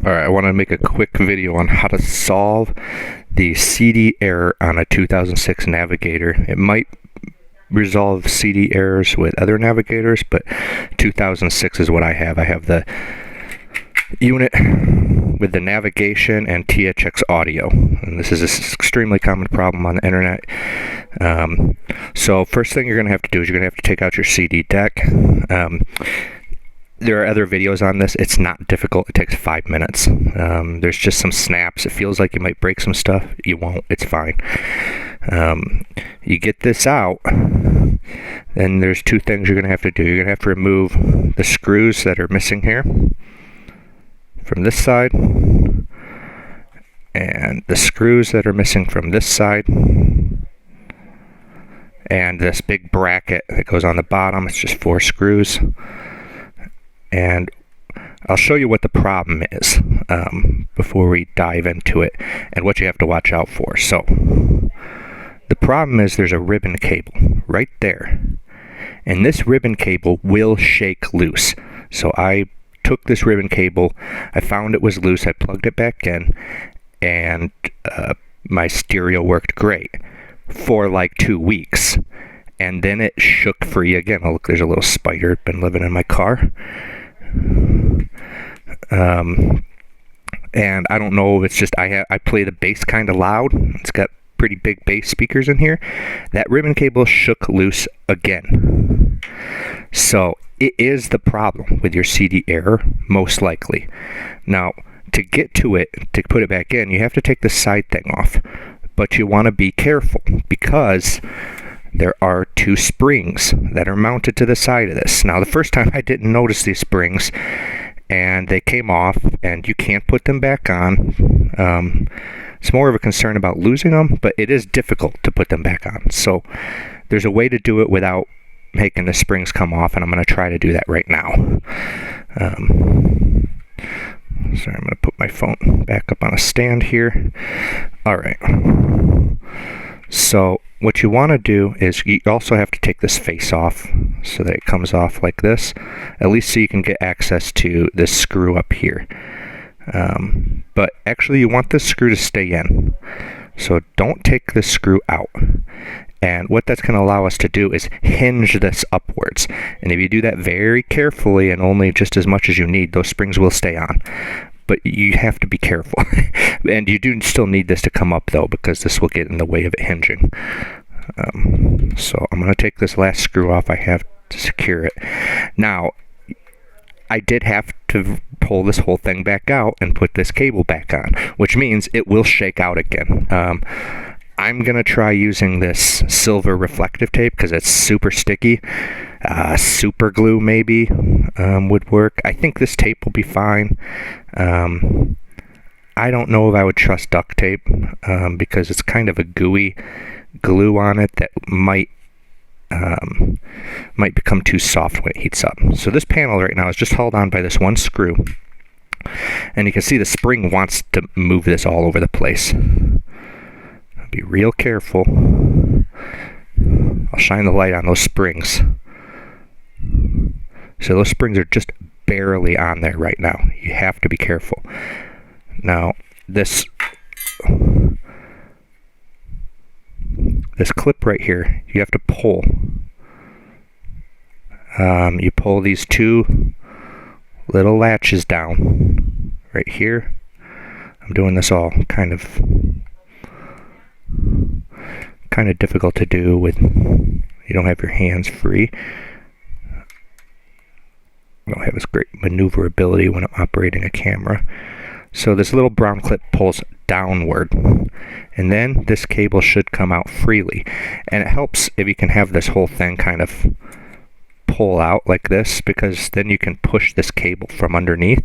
Alright, I want to make a quick video on how to solve the CD error on a 2006 Navigator. It might resolve CD errors with other Navigators, but 2006 is what I have. I have the unit with the navigation and THX audio, and this is an extremely common problem on the internet. So first thing you're going to have to do is you're going to have to take out your CD deck. There are other videos on this. It's not difficult. It takes 5 minutes. There's just some snaps. It feels like you might break some stuff. You won't. It's fine. You get this out, then there's two things you're going to have to do. You're going to have to remove the screws that are missing here from this side, and the screws that are missing from this side, and this big bracket that goes on the bottom. It's just 4 screws. And I'll show you what the problem is before we dive into it and what you have to watch out for. So the problem is there's a ribbon cable right there, and this ribbon cable will shake loose. So I took this ribbon cable, I found it was loose, I plugged it back in, and my stereo worked great for like 2 weeks, and then it shook free again. Oh look, there's a little spider been living in my car. And I don't know if it's just I play the bass kind of loud. It's got pretty big bass speakers in here. That ribbon cable shook loose again. So it is the problem with your CD error, most likely. Now, to get to it, to put it back in, you have to take the side thing off. But you want to be careful because there are 2 springs that are mounted to the side of this. Now, the first time I didn't notice these springs, and they came off, and you can't put them back on. It's more of a concern about losing them, but it is difficult to put them back on. So there's a way to do it without making the springs come off, and I'm going to try to do that right now. Sorry, I'm going to put my phone back up on a stand here. All right. So what you want to do is you also have to take this face off so that it comes off like this, at least so you can get access to this screw up here. But actually you want this screw to stay in, so don't take this screw out. And what that's going to allow us to do is hinge this upwards, and if you do that very carefully and only just as much as you need, those springs will stay on. But you have to be careful. And you do still need this to come up though, because this will get in the way of it hinging. So I'm going to take this last screw off I have to secure it. Now, I did have to pull this whole thing back out and put this cable back on, which means it will shake out again. I'm going to try using this silver reflective tape because it's super sticky. Super glue maybe would work. I think this tape will be fine. I don't know if I would trust duct tape because it's kind of a gooey glue on it that might become too soft when it heats up. So this panel right now is just held on by this one screw, and you can see the spring wants to move this all over the place. Be real careful. I'll shine the light on those springs. So those springs are just barely on there right now. You have to be careful. Now, this clip right here, you have to pull. You pull these 2 little latches down right here. I'm doing this all kind of difficult to do with you don't have your hands free. I don't have this great maneuverability when I'm operating a camera. So this little brown clip pulls downward, and then this cable should come out freely. And it helps if you can have this whole thing kind of pull out like this, because then you can push this cable from underneath,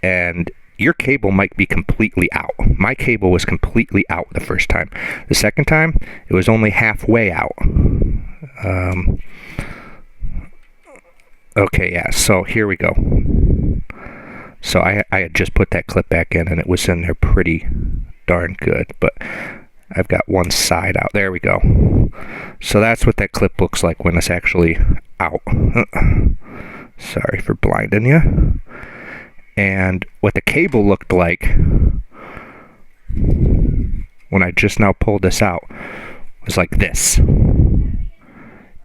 and your cable might be completely out. My cable was completely out the first time. The second time, it was only halfway out. Okay, yeah, so here we go. So I had just put that clip back in, and it was in there pretty darn good, but I've got one side out. There we go. So that's what that clip looks like when it's actually out. Sorry for blinding you. And what the cable looked like when I just now pulled this out was like this.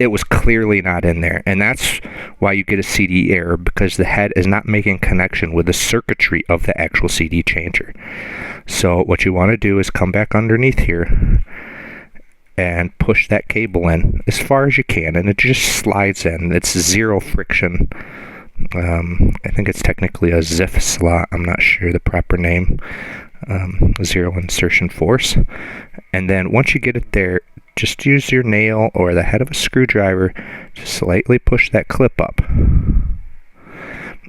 It was clearly not in there, and that's why you get a CD error, because the head is not making connection with the circuitry of the actual CD changer. So what you want to do is come back underneath here and push that cable in as far as you can, and it just slides in. It's zero friction. I think it's technically a ZIF slot. I'm not sure the proper name. Zero insertion force. And then once you get it there, just use your nail or the head of a screwdriver to slightly push that clip up.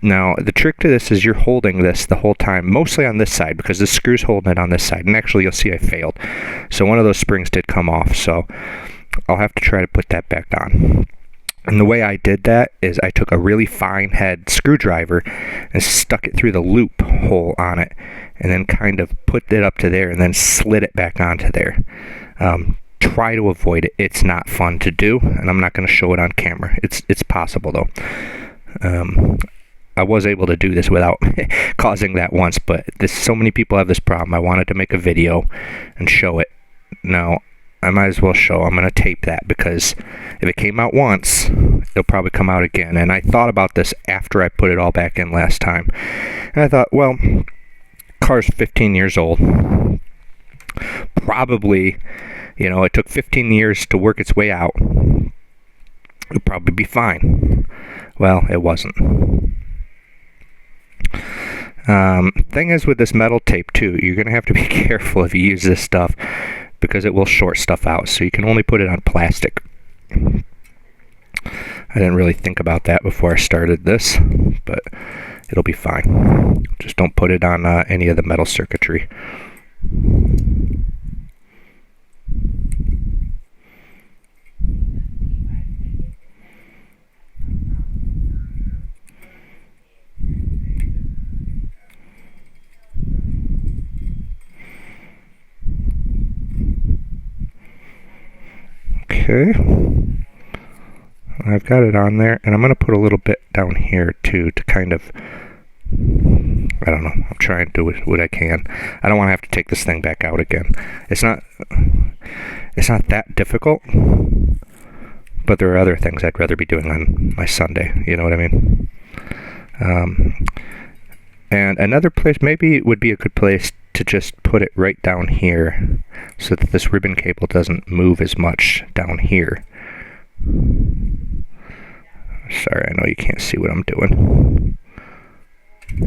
Now, the trick to this is you're holding this the whole time, mostly on this side, because the screw's holding it on this side. And actually, you'll see I failed. So one of those springs did come off, so I'll have to try to put that back on. And the way I did that is I took a really fine head screwdriver and stuck it through the loop hole on it, and then kind of put it up to there and then slid it back onto there. Try to avoid it. It's not fun to do, and I'm not going to show it on camera. It's possible, though. I was able to do this without causing that once, but so many people have this problem. I wanted to make a video and show it. Now, I might as well show. I'm going to tape that, because if it came out once, it'll probably come out again. And I thought about this after I put it all back in last time. And I thought, well, car's 15 years old. Probably, it took 15 years to work its way out. It'll probably be fine. Well, it wasn't. Thing is with this metal tape too, you're going to have to be careful if you use this stuff, because it will short stuff out, so you can only put it on plastic. I didn't really think about that before I started this, but it'll be fine. Just don't put it on any of the metal circuitry. Okay, I've got it on there, and I'm going to put a little bit down here too to kind of, I don't know, I'm trying to do what I can. I don't want to have to take this thing back out again. It's not that difficult, but there are other things I'd rather be doing on my Sunday, you know what I mean? And another place maybe would be a good place to just put it right down here so that this ribbon cable doesn't move as much down here. Sorry, I know you can't see what I'm doing.